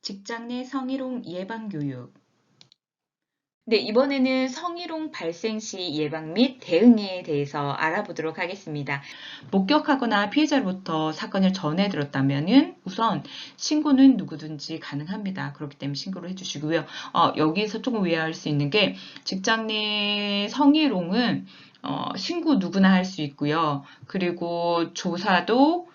직장 내 성희롱 예방 교육. 네, 이번에는 성희롱 발생 시 예방 및 대응에 대해서 알아보도록 하겠습니다. 목격하거나 피해자로부터 사건을 전해 들었다면은 우선 신고는 누구든지 가능합니다. 그렇기 때문에 신고를 해주시고요. 여기에서 조금 이해할 수 있는 게 직장 내 성희롱은 신고 누구나 할 수 있고요. 그리고 조사도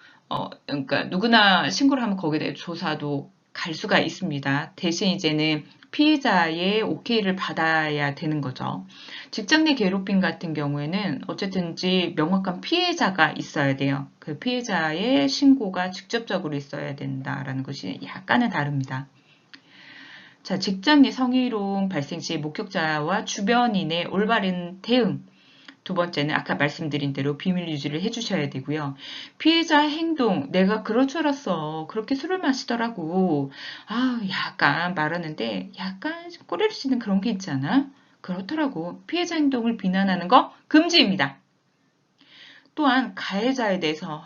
그러니까 누구나 신고를 하면 거기에 대해 조사도 갈 수가 있습니다. 대신 이제는 피해자의 오케이를 받아야 되는 거죠. 직장 내 괴롭힘 같은 경우에는 어쨌든지 명확한 피해자가 있어야 돼요. 그 피해자의 신고가 직접적으로 있어야 된다라는 것이 약간은 다릅니다. 자, 직장 내 성희롱 발생 시 목격자와 주변인의 올바른 대응. 두 번째는 아까 말씀드린 대로 비밀 유지를 해주셔야 되고요. 피해자 행동, 내가 그럴 줄 알았어. 그렇게 술을 마시더라고. 약간 말하는데 약간 꼬리를 씌는 그런 게 있잖아. 그렇더라고. 피해자 행동을 비난하는 거 금지입니다. 또한 가해자에 대해서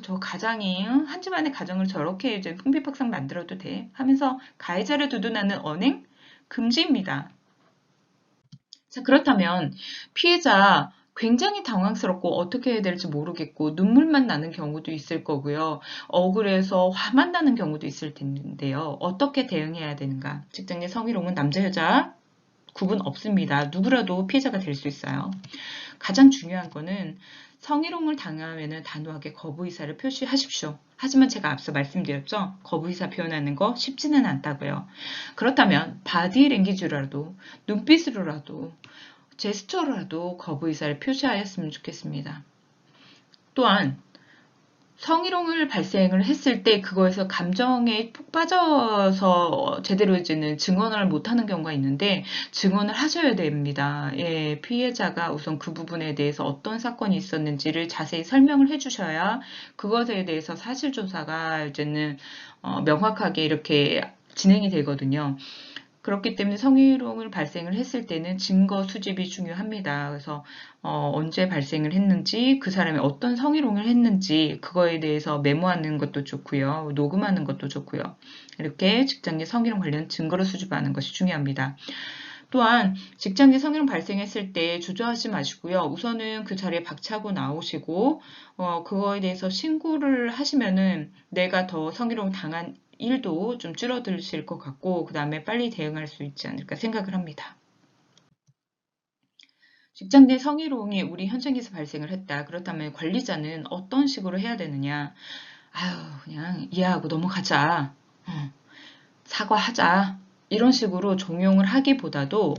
저 가장이 한 집안의 가정을 저렇게 이제 풍비박산 만들어도 돼 하면서 가해자를 두둔하는 언행 금지입니다. 자, 그렇다면 피해자 굉장히 당황스럽고 어떻게 해야 될지 모르겠고 눈물만 나는 경우도 있을 거고요. 억울해서 화만 나는 경우도 있을 텐데요. 어떻게 대응해야 되는가? 직장 내 성희롱은 남자 여자 구분 없습니다. 누구라도 피해자가 될 수 있어요. 가장 중요한 거는 성희롱을 당하면 단호하게 거부 의사를 표시하십시오. 하지만 제가 앞서 말씀드렸죠. 거부 의사 표현하는 거 쉽지는 않다고요. 그렇다면 바디랭귀지로라도 눈빛으로라도 제스처로라도 거부 의사를 표시하였으면 좋겠습니다. 또한 성희롱을 발생을 했을 때 그거에서 감정에 푹 빠져서 제대로 이제는 증언을 못하는 경우가 있는데 증언을 하셔야 됩니다. 예, 피해자가 우선 그 부분에 대해서 어떤 사건이 있었는지를 자세히 설명을 해주셔야 그것에 대해서 사실조사가 이제는 명확하게 이렇게 진행이 되거든요. 그렇기 때문에 성희롱을 발생을 했을 때는 증거 수집이 중요합니다. 그래서 언제 발생을 했는지, 그 사람이 어떤 성희롱을 했는지 그거에 대해서 메모하는 것도 좋고요. 녹음하는 것도 좋고요. 이렇게 직장 내 성희롱 관련 증거를 수집하는 것이 중요합니다. 또한 직장 내 성희롱 발생했을 때 주저하지 마시고요. 우선은 그 자리에 박차고 나오시고 그거에 대해서 신고를 하시면은 내가 더 성희롱 당한 일도 좀 줄어드실 것 같고 그 다음에 빨리 대응할 수 있지 않을까 생각을 합니다. 직장 내 성희롱이 우리 현장에서 발생을 했다. 그렇다면 관리자는 어떤 식으로 해야 되느냐. 그냥 이해하고 넘어가자. 사과하자. 이런 식으로 종용을 하기보다도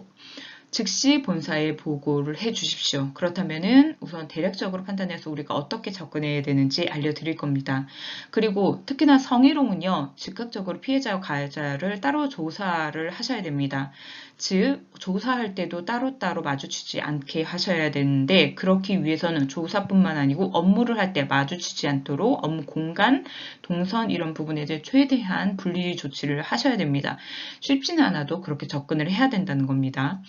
즉시 본사에 보고를 해 주십시오. 그렇다면은 우선 대략적으로 판단해서 우리가 어떻게 접근해야 되는지 알려드릴 겁니다. 그리고 특히나 성희롱은요, 즉각적으로 피해자와 가해자를 따로 조사를 하셔야 됩니다. 즉, 조사할 때도 따로따로 마주치지 않게 하셔야 되는데, 그렇기 위해서는 조사뿐만 아니고 업무를 할 때 마주치지 않도록 업무 공간, 동선 이런 부분에 대해 최대한 분리 조치를 하셔야 됩니다. 쉽지는 않아도 그렇게 접근을 해야 된다는 겁니다.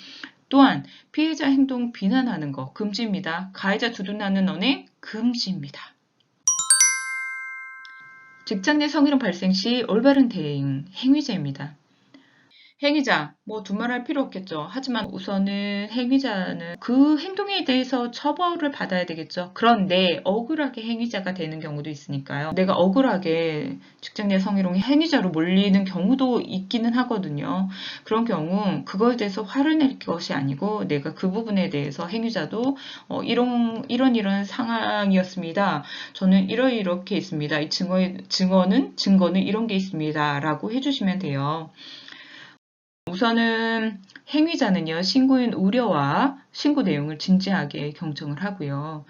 또한 피해자 행동 비난하는 거 금지입니다. 가해자 두둔하는 언행 금지입니다. 직장 내 성희롱 발생 시 올바른 대응 행위자입니다. 행위자, 두말할 필요 없겠죠. 하지만 우선은 행위자는 그 행동에 대해서 처벌을 받아야 되겠죠. 그런데 억울하게 행위자가 되는 경우도 있으니까요. 내가 억울하게 직장 내 성희롱의 행위자로 몰리는 경우도 있기는 하거든요. 그런 경우 그거에 대해서 화를 낼 것이 아니고 내가 그 부분에 대해서 행위자도 이런 상황이었습니다. 저는 이렇게 있습니다. 이 증거는 이런 게 있습니다. 라고 해주시면 돼요. 우선은 행위자는요, 신고인 우려와 신고 내용을 진지하게 경청을 하고요.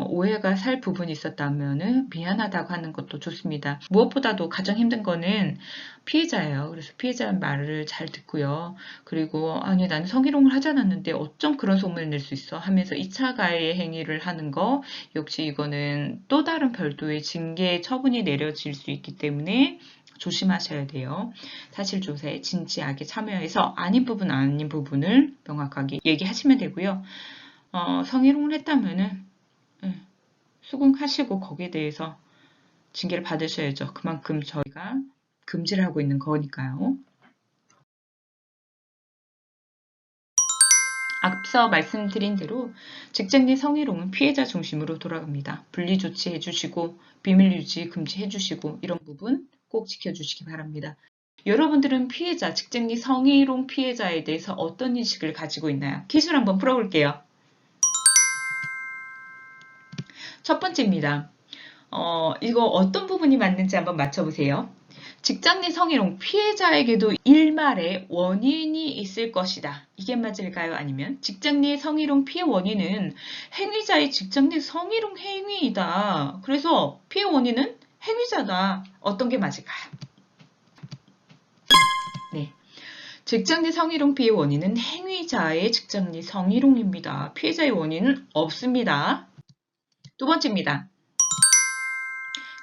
오해가 살 부분이 있었다면 미안하다고 하는 것도 좋습니다. 무엇보다도 가장 힘든 거는 피해자예요. 그래서 피해자 말을 잘 듣고요. 그리고 아니 나는 성희롱을 하지 않았는데 어쩜 그런 소문을 낼 수 있어 하면서 2차 가해 행위를 하는 거 역시 이거는 또 다른 별도의 징계 처분이 내려질 수 있기 때문에 조심하셔야 돼요. 사실조사에 진지하게 참여해서 아닌 부분을 명확하게 얘기하시면 되고요. 성희롱을 했다면은 수긍하시고 거기에 대해서 징계를 받으셔야죠. 그만큼 저희가 금지를 하고 있는 거니까요. 앞서 말씀드린 대로 직장 내 성희롱은 피해자 중심으로 돌아갑니다. 분리 조치해 주시고 비밀 유지 금지해 주시고 이런 부분 꼭 지켜주시기 바랍니다. 여러분들은 피해자, 직장 내 성희롱 피해자에 대해서 어떤 인식을 가지고 있나요? 퀴즈를 한번 풀어볼게요. 첫 번째입니다. 이거 어떤 부분이 맞는지 한번 맞춰보세요. 직장 내 성희롱 피해자에게도 일말의 원인이 있을 것이다. 이게 맞을까요? 아니면 직장 내 성희롱 피해 원인은 행위자의 직장 내 성희롱 행위이다. 그래서 피해 원인은 행위자다. 어떤 게 맞을까요? 네. 직장 내 성희롱 피해 원인은 행위자의 직장 내 성희롱입니다. 피해자의 원인은 없습니다. 두 번째입니다.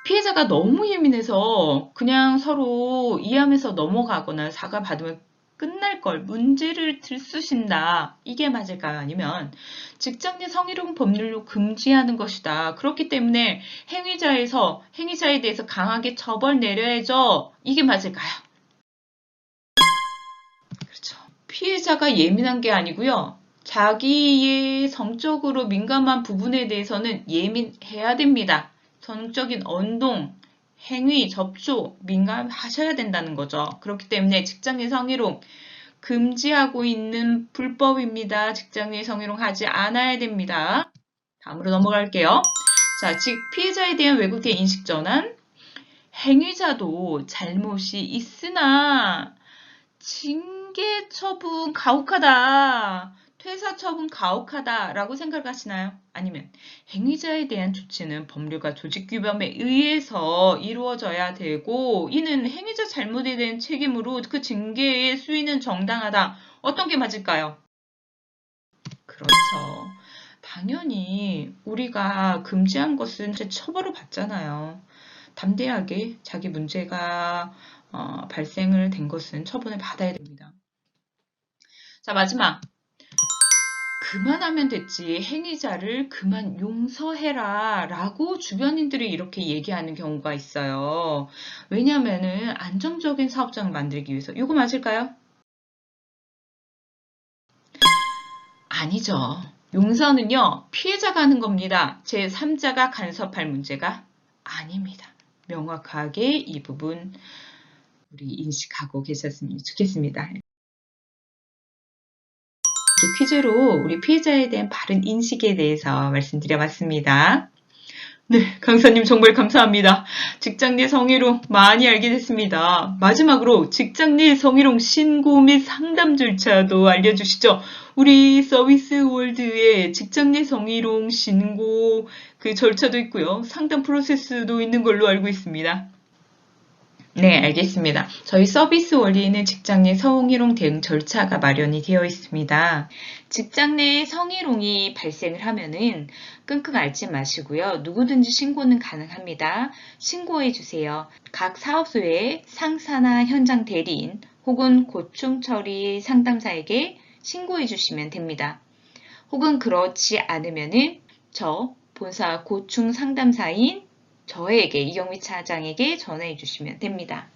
피해자가 너무 예민해서 그냥 서로 이해하면서 넘어가거나 사과받으면 끝날 걸 문제를 들쑤신다. 이게 맞을까요? 아니면 직장 내 성희롱 법률로 금지하는 것이다. 그렇기 때문에 행위자에 대해서 강하게 처벌 내려야죠. 이게 맞을까요? 그렇죠. 피해자가 예민한 게 아니고요. 자기의 성적으로 민감한 부분에 대해서는 예민해야 됩니다. 성적인 언동, 행위, 접촉 민감하셔야 된다는 거죠. 그렇기 때문에 직장 내 성희롱 금지하고 있는 불법입니다. 직장 내 성희롱 하지 않아야 됩니다. 다음으로 넘어갈게요. 자, 즉 피해자에 대한 왜곡된 인식 전환. 행위자도 잘못이 있으나 징계 처분 가혹하다. 퇴사 처분 가혹하다라고 생각하시나요? 아니면 행위자에 대한 조치는 법률과 조직 규범에 의해서 이루어져야 되고 이는 행위자 잘못에 대한 책임으로 그 징계의 수위는 정당하다. 어떤 게 맞을까요? 그렇죠. 당연히 우리가 금지한 것은 처벌을 받잖아요. 담대하게 자기 문제가 발생을 된 것은 처분을 받아야 됩니다. 자, 마지막. 그만하면 됐지. 행위자를 그만 용서해라 라고 주변인들이 이렇게 얘기하는 경우가 있어요. 왜냐하면은 안정적인 사업장을 만들기 위해서. 이거 맞을까요? 아니죠. 용서는요. 피해자가 하는 겁니다. 제3자가 간섭할 문제가 아닙니다. 명확하게 이 부분 우리 인식하고 계셨으면 좋겠습니다. 퀴즈로 우리 피해자에 대한 바른 인식에 대해서 말씀드려봤습니다. 네, 강사님 정말 감사합니다. 직장 내 성희롱 많이 알게 됐습니다. 마지막으로 직장 내 성희롱 신고 및 상담 절차도 알려주시죠. 우리 서비스 월드에 직장 내 성희롱 신고 그 절차도 있고요. 상담 프로세스도 있는 걸로 알고 있습니다. 네, 알겠습니다. 저희 서비스 원리에는 직장 내 성희롱 대응 절차가 마련이 되어 있습니다. 직장 내 성희롱이 발생을 하면은 끙끙 앓지 마시고요. 누구든지 신고는 가능합니다. 신고해 주세요. 각 사업소의 상사나 현장 대리인 혹은 고충 처리 상담사에게 신고해 주시면 됩니다. 혹은 그렇지 않으면은 저 본사 고충 상담사인 저에게 이경미 차장에게 전화해 주시면 됩니다.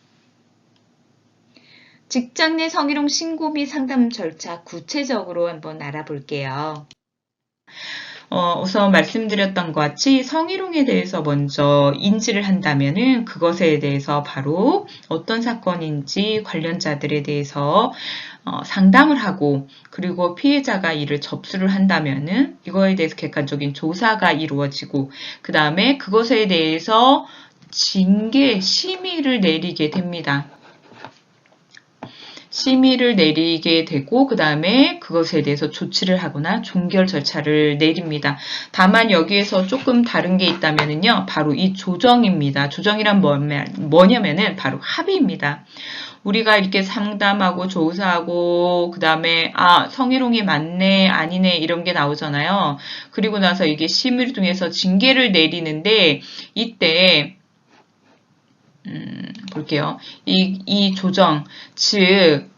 직장 내 성희롱 신고 및 상담 절차 구체적으로 한번 알아볼게요. 우선 말씀드렸던 것 같이 성희롱에 대해서 먼저 인지를 한다면은 그것에 대해서 바로 어떤 사건인지 관련자들에 대해서 상담을 하고 그리고 피해자가 이를 접수를 한다면은 이거에 대해서 객관적인 조사가 이루어지고 그 다음에 그것에 대해서 징계 심의를 내리게 됩니다. 심의를 내리게 되고 그 다음에 그것에 대해서 조치를 하거나 종결 절차를 내립니다. 다만 여기에서 조금 다른 게 있다면요. 바로 이 조정입니다. 조정이란 뭐냐면은 바로 합의입니다. 우리가 이렇게 상담하고 조사하고 그 다음에 성희롱이 맞네 아니네 이런 게 나오잖아요. 그리고 나서 이게 심의를 통해서 징계를 내리는데 이때 볼게요. 이 조정, 즉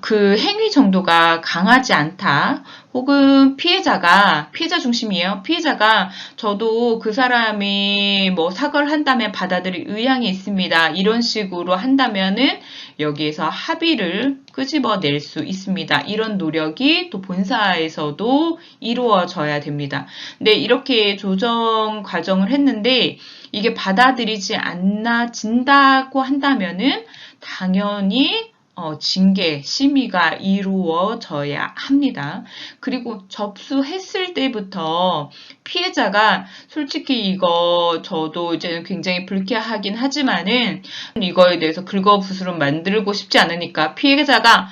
그 행위 정도가 강하지 않다. 혹은 피해자 중심이에요. 피해자가 저도 그 사람이 뭐 사과를 한다면 받아들일 의향이 있습니다. 이런 식으로 한다면은 여기에서 합의를 끄집어낼 수 있습니다. 이런 노력이 또 본사에서도 이루어져야 됩니다. 근데 이렇게 조정 과정을 했는데 이게 받아들이지 않아진다고 한다면은 당연히 징계, 심의가 이루어져야 합니다. 그리고 접수했을 때부터 피해자가 솔직히 이거 저도 이제 굉장히 불쾌하긴 하지만은 이거에 대해서 긁어부스럼 만들고 싶지 않으니까 피해자가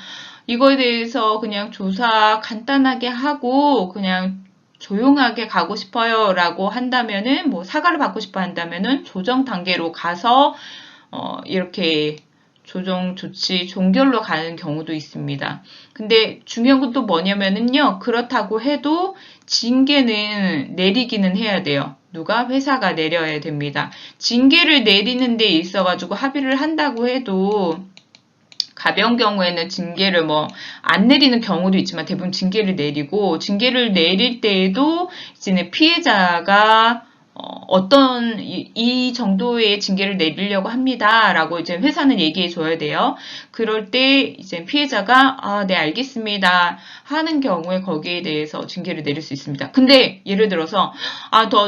이거에 대해서 그냥 조사 간단하게 하고 그냥 조용하게 가고 싶어요 라고 한다면은 뭐 사과를 받고 싶어 한다면은 조정 단계로 가서 이렇게 조정 조치 종결로 가는 경우도 있습니다. 근데 중요한 건 또 뭐냐면은요. 그렇다고 해도 징계는 내리기는 해야 돼요. 누가? 회사가 내려야 됩니다. 징계를 내리는 데 있어가지고 합의를 한다고 해도 가벼운 경우에는 징계를 뭐 안 내리는 경우도 있지만 대부분 징계를 내리고 징계를 내릴 때에도 이제 피해자가 어떤 이 정도의 징계를 내리려고 합니다. 라고 이제 회사는 얘기해 줘야 돼요. 그럴 때 이제 피해자가 네, 알겠습니다. 하는 경우에 거기에 대해서 징계를 내릴 수 있습니다. 근데 예를 들어서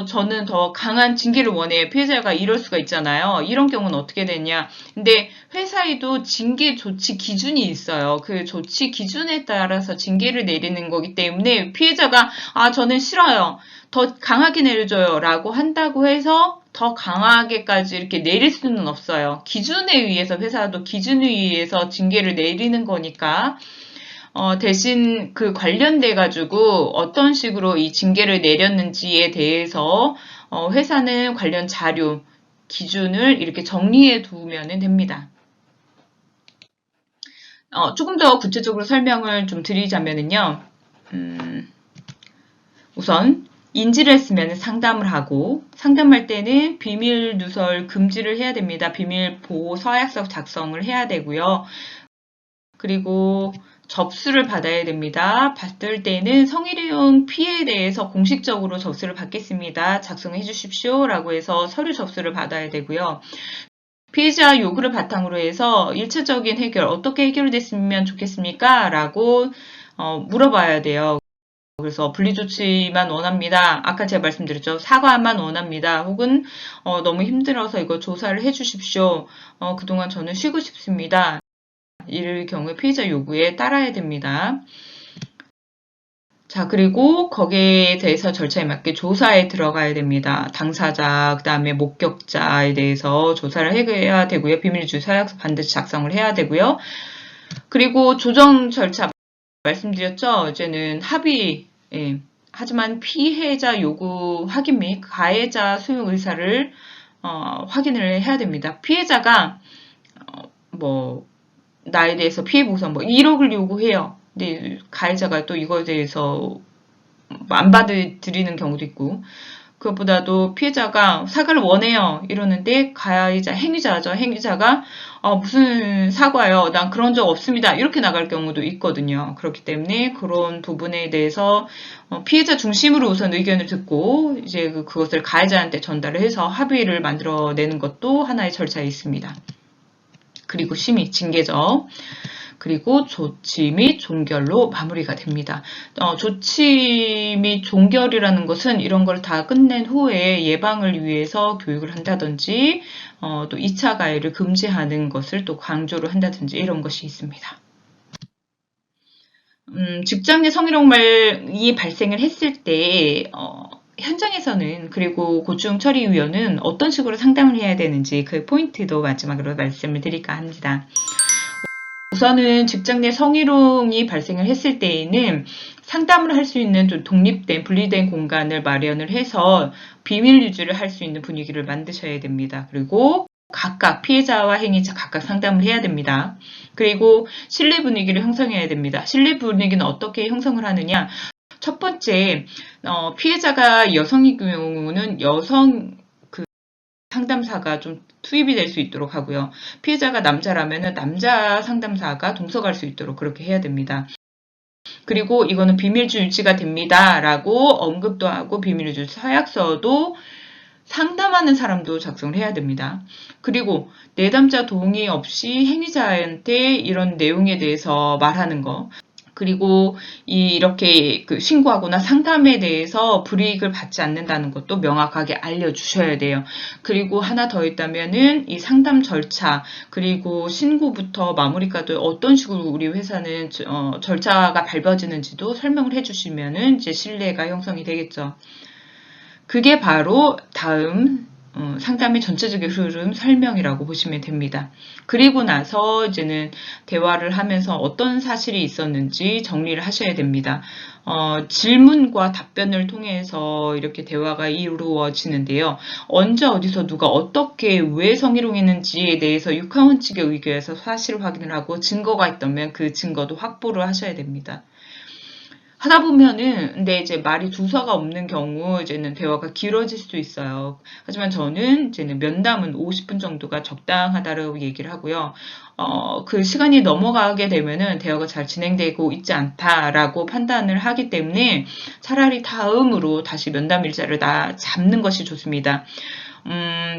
저는 더 강한 징계를 원해요. 피해자가 이럴 수가 있잖아요. 이런 경우는 어떻게 되냐? 근데 회사에도 징계 조치 기준이 있어요. 그 조치 기준에 따라서 징계를 내리는 거기 때문에 피해자가 저는 싫어요. 더 강하게 내려줘요 라고 한다고 해서 더 강하게까지 이렇게 내릴 수는 없어요. 기준에 의해서 회사도 기준에 의해서 징계를 내리는 거니까 대신 그 관련돼 가지고 어떤 식으로 이 징계를 내렸는지에 대해서 회사는 관련 자료 기준을 이렇게 정리해 두면 됩니다. 조금 더 구체적으로 설명을 좀 드리자면은요. 우선 인지를 했으면 상담을 하고 상담할 때는 비밀 누설 금지를 해야 됩니다. 비밀 보호 서약서 작성을 해야 되고요. 그리고 접수를 받아야 됩니다. 받을 때는 성희롱 피해에 대해서 공식적으로 접수를 받겠습니다. 작성해 주십시오. 라고 해서 서류 접수를 받아야 되고요. 피해자 요구를 바탕으로 해서 1차적인 해결, 어떻게 해결됐으면 좋겠습니까? 라고 물어봐야 돼요. 그래서 분리조치만 원합니다. 아까 제가 말씀드렸죠. 사과만 원합니다. 혹은 너무 힘들어서 이거 조사를 해주십시오. 그동안 저는 쉬고 싶습니다. 이럴 경우에 피해자 요구에 따라야 됩니다. 자, 그리고 거기에 대해서 절차에 맞게 조사에 들어가야 됩니다. 당사자, 그 다음에 목격자에 대해서 조사를 해야 되고요. 비밀주의 서약서 반드시 작성을 해야 되고요. 그리고 조정 절차 말씀드렸죠. 이제는 합의, 하지만 피해자 요구 확인 및 가해자 수용 의사를 확인을 해야 됩니다. 피해자가 나에 대해서 피해 보상 1억을 요구해요. 근데 가해자가 또 이거에 대해서 안 받아들이는 경우도 있고 그것보다도 피해자가 사과를 원해요. 이러는데 가해자, 행위자가 무슨 사과요? 난 그런 적 없습니다. 이렇게 나갈 경우도 있거든요. 그렇기 때문에 그런 부분에 대해서 피해자 중심으로 우선 의견을 듣고 이제 그것을 가해자한테 전달을 해서 합의를 만들어내는 것도 하나의 절차에 있습니다. 그리고 심의, 징계죠. 그리고 조치 및 종결로 마무리가 됩니다. 조치 및 종결이라는 것은 이런 걸 다 끝낸 후에 예방을 위해서 교육을 한다든지 또 2차 가해를 금지하는 것을 또 강조를 한다든지 이런 것이 있습니다. 직장 내 성희롱이 발생을 했을 때 현장에서는 그리고 고충 처리위원은 어떤 식으로 상담을 해야 되는지 그 포인트도 마지막으로 말씀을 드릴까 합니다. 우선은 직장 내 성희롱이 발생을 했을 때에는 상담을 할 수 있는 좀 독립된 분리된 공간을 마련을 해서 비밀 유지를 할 수 있는 분위기를 만드셔야 됩니다. 그리고 각각 피해자와 행위자 각각 상담을 해야 됩니다. 그리고 신뢰 분위기를 형성해야 됩니다. 신뢰 분위기는 어떻게 형성을 하느냐? 첫 번째, 피해자가 여성의 경우는 상담사가 좀 투입이 될 수 있도록 하고요. 피해자가 남자라면은 남자 상담사가 동석할 수 있도록 그렇게 해야 됩니다. 그리고 이거는 비밀주 유지가 됩니다. 라고 언급도 하고 비밀주 서약서도 상담하는 사람도 작성을 해야 됩니다. 그리고 내담자 동의 없이 행위자한테 이런 내용에 대해서 말하는 거. 그리고 이렇게 신고하거나 상담에 대해서 불이익을 받지 않는다는 것도 명확하게 알려주셔야 돼요. 그리고 하나 더 있다면은 이 상담 절차 그리고 신고부터 마무리까지 어떤 식으로 우리 회사는 절차가 밟아지는지도 설명을 해주시면은 이제 신뢰가 형성이 되겠죠. 그게 바로 다음 상담의 전체적인 흐름 설명이라고 보시면 됩니다. 그리고 나서 이제는 대화를 하면서 어떤 사실이 있었는지 정리를 하셔야 됩니다. 질문과 답변을 통해서 이렇게 대화가 이루어지는데요. 언제 어디서 누가 어떻게 왜 성희롱했는지에 대해서 육하원 측에 의거해서 사실 확인을 하고 증거가 있다면 그 증거도 확보를 하셔야 됩니다. 하다 보면은 근데 이제 말이 두서가 없는 경우 이제는 대화가 길어질 수도 있어요. 하지만 저는 이제는 면담은 50분 정도가 적당하다고 얘기를 하고요. 그 시간이 넘어가게 되면은 대화가 잘 진행되고 있지 않다라고 판단을 하기 때문에 차라리 다음으로 다시 면담 일자를 잡는 것이 좋습니다.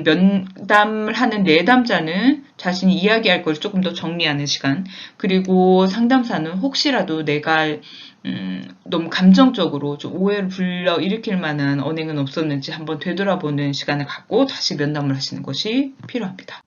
면담을 하는 내담자는 자신이 이야기할 걸 조금 더 정리하는 시간, 그리고 상담사는 혹시라도 내가 너무 감정적으로 좀 오해를 불러일으킬 만한 언행은 없었는지 한번 되돌아보는 시간을 갖고 다시 면담을 하시는 것이 필요합니다.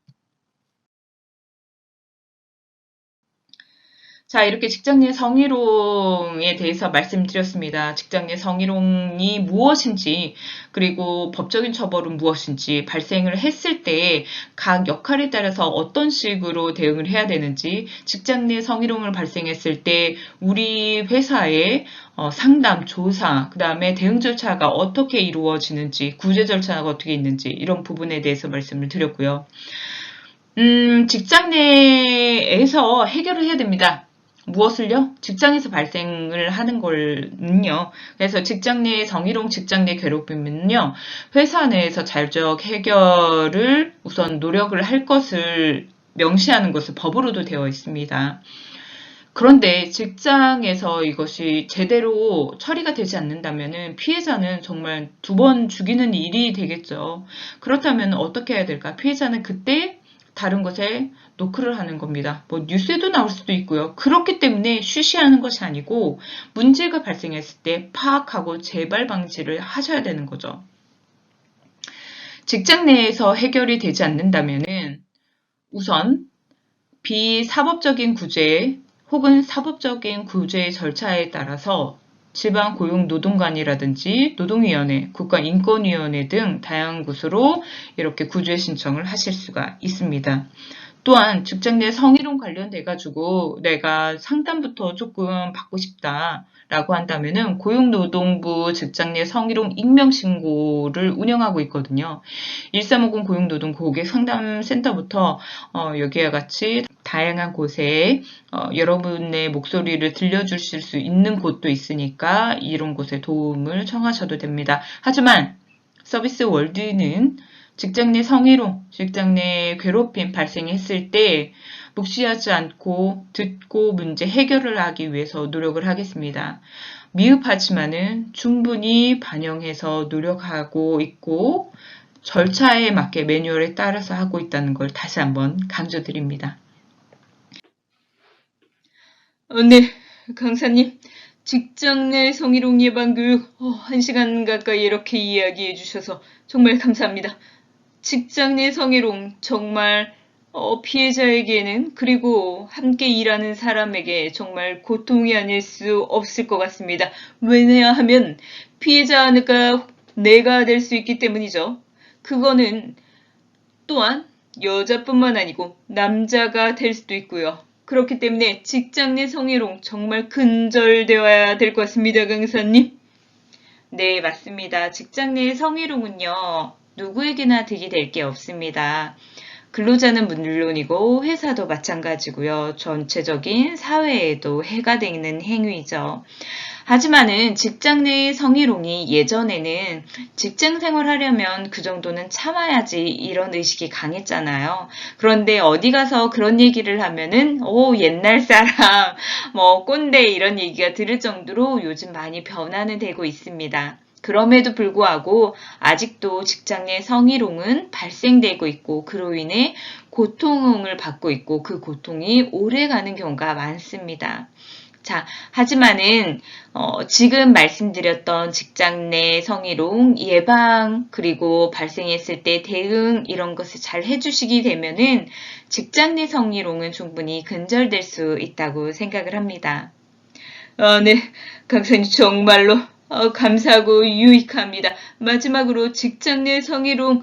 자, 이렇게 직장 내 성희롱에 대해서 말씀드렸습니다. 직장 내 성희롱이 무엇인지, 그리고 법적인 처벌은 무엇인지, 발생을 했을 때 각 역할에 따라서 어떤 식으로 대응을 해야 되는지, 직장 내 성희롱을 발생했을 때 우리 회사의 상담, 조사, 그 다음에 대응 절차가 어떻게 이루어지는지, 구제 절차가 어떻게 있는지, 이런 부분에 대해서 말씀을 드렸고요. 직장 내에서 해결을 해야 됩니다. 무엇을요? 직장에서 발생을 하는 걸요. 그래서 직장 내 성희롱, 직장 내 괴롭힘은요, 회사 내에서 자율적 해결을 우선 노력을 할 것을 명시하는 것을 법으로도 되어 있습니다. 그런데 직장에서 이것이 제대로 처리가 되지 않는다면 피해자는 정말 2번 죽이는 일이 되겠죠. 그렇다면 어떻게 해야 될까? 피해자는 그때 다른 것에 노크를 하는 겁니다. 뭐 뉴스에도 나올 수도 있고요. 그렇기 때문에 쉬쉬하는 것이 아니고 문제가 발생했을 때 파악하고 재발 방지를 하셔야 되는 거죠. 직장 내에서 해결이 되지 않는다면은 우선 비사법적인 구제 혹은 사법적인 구제 절차에 따라서 지방고용노동관이라든지 노동위원회, 국가인권위원회 등 다양한 곳으로 이렇게 구제 신청을 하실 수가 있습니다. 또한 직장 내 성희롱 관련돼가지고 내가 상담부터 조금 받고 싶다라고 한다면은 고용노동부 직장 내 성희롱 익명신고를 운영하고 있거든요. 1350 고용노동 고객상담센터부터 여기와 같이 다양한 곳에 여러분의 목소리를 들려주실 수 있는 곳도 있으니까 이런 곳에 도움을 청하셔도 됩니다. 하지만 서비스 월드는 직장 내 성희롱, 직장 내 괴롭힘 발생했을 때 묵시하지 않고 듣고 문제 해결을 하기 위해서 노력을 하겠습니다. 미흡하지만은 충분히 반영해서 노력하고 있고 절차에 맞게 매뉴얼에 따라서 하고 있다는 걸 다시 한번 강조드립니다. 네, 강사님. 직장 내 성희롱 예방 교육 1시간 가까이 이렇게 이야기해 주셔서 정말 감사합니다. 직장 내 성희롱 정말 피해자에게는 그리고 함께 일하는 사람에게 정말 고통이 아닐 수 없을 것 같습니다. 왜냐하면 피해자가 내가 될 수 있기 때문이죠. 그거는 또한 여자뿐만 아니고 남자가 될 수도 있고요. 그렇기 때문에 직장 내 성희롱 정말 근절되어야 될 것 같습니다, 강사님. 네, 맞습니다. 직장 내 성희롱은요, 누구에게나 득이 될 게 없습니다. 근로자는 물론이고 회사도 마찬가지고요. 전체적인 사회에도 해가 되는 행위죠. 하지만은 직장 내의 성희롱이 예전에는 직장 생활하려면 그 정도는 참아야지 이런 의식이 강했잖아요. 그런데 어디 가서 그런 얘기를 하면은 옛날 사람 뭐 꼰대 이런 얘기가 들을 정도로 요즘 많이 변화는 되고 있습니다. 그럼에도 불구하고 아직도 직장 내 성희롱은 발생되고 있고 그로 인해 고통을 받고 있고 그 고통이 오래가는 경우가 많습니다. 자, 하지만은 지금 말씀드렸던 직장 내 성희롱 예방 그리고 발생했을 때 대응 이런 것을 잘 해주시게 되면은 직장 내 성희롱은 충분히 근절될 수 있다고 생각을 합니다. 네, 강사님 정말로 감사하고 유익합니다. 마지막으로 직장 내 성희롱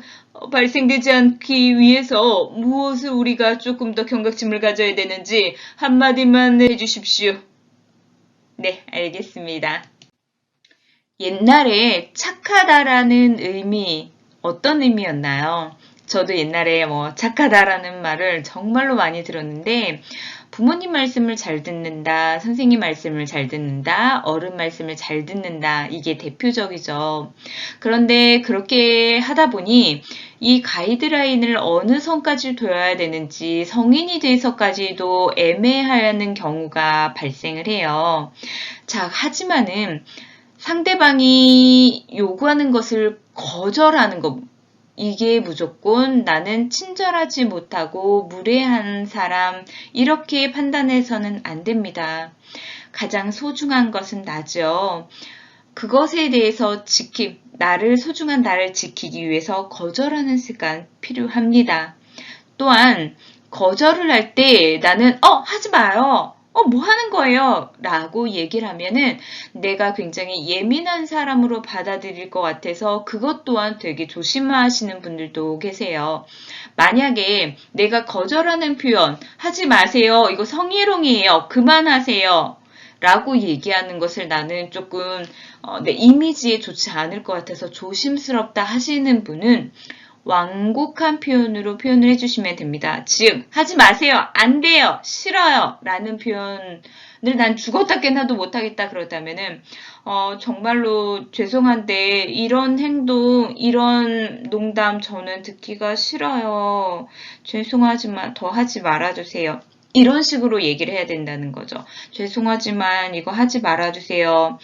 발생되지 않기 위해서 무엇을 우리가 조금 더 경각심을 가져야 되는지 한마디만 해주십시오. 네, 알겠습니다. 옛날에 착하다라는 의미, 어떤 의미였나요? 저도 옛날에 착하다라는 말을 정말로 많이 들었는데, 부모님 말씀을 잘 듣는다, 선생님 말씀을 잘 듣는다, 어른 말씀을 잘 듣는다, 이게 대표적이죠. 그런데 그렇게 하다 보니 이 가이드라인을 어느 선까지 둬야 되는지 성인이 돼서까지도 애매하는 경우가 발생을 해요. 자, 하지만은 상대방이 요구하는 것을 거절하는 것, 이게 무조건 나는 친절하지 못하고 무례한 사람, 이렇게 판단해서는 안 됩니다. 가장 소중한 것은 나죠. 그것에 대해서 나를 소중한 나를 지키기 위해서 거절하는 습관 필요합니다. 또한 거절을 할 때 나는 하지 마요. 뭐 하는 거예요? 라고 얘기를 하면은 내가 굉장히 예민한 사람으로 받아들일 것 같아서 그것 또한 되게 조심하시는 분들도 계세요. 만약에 내가 거절하는 표현, 하지 마세요. 이거 성희롱이에요. 그만하세요. 라고 얘기하는 것을 나는 조금 내 이미지에 좋지 않을 것 같아서 조심스럽다 하시는 분은 완곡한 표현으로 표현을 해주시면 됩니다. 즉 하지 마세요. 안 돼요. 싫어요. 라는 표현을 난 죽었다 깨나도 못하겠다 그렇다면은 정말로 죄송한데 이런 행동, 이런 농담 저는 듣기가 싫어요. 죄송하지만 더 하지 말아주세요. 이런 식으로 얘기를 해야 된다는 거죠. 죄송하지만 이거 하지 말아주세요.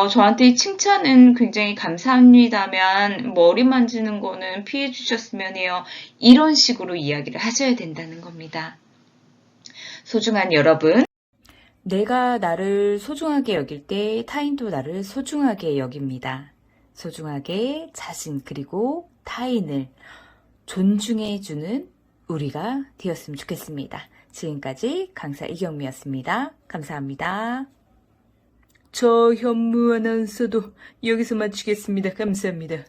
저한테 칭찬은 굉장히 감사합니다만 머리 만지는 거는 피해 주셨으면 해요. 이런 식으로 이야기를 하셔야 된다는 겁니다. 소중한 여러분. 내가 나를 소중하게 여길 때 타인도 나를 소중하게 여깁니다. 소중하게 자신 그리고 타인을 존중해주는 우리가 되었으면 좋겠습니다. 지금까지 강사 이경미였습니다. 감사합니다. 저 현무 아나운서도 여기서 마치겠습니다. 감사합니다.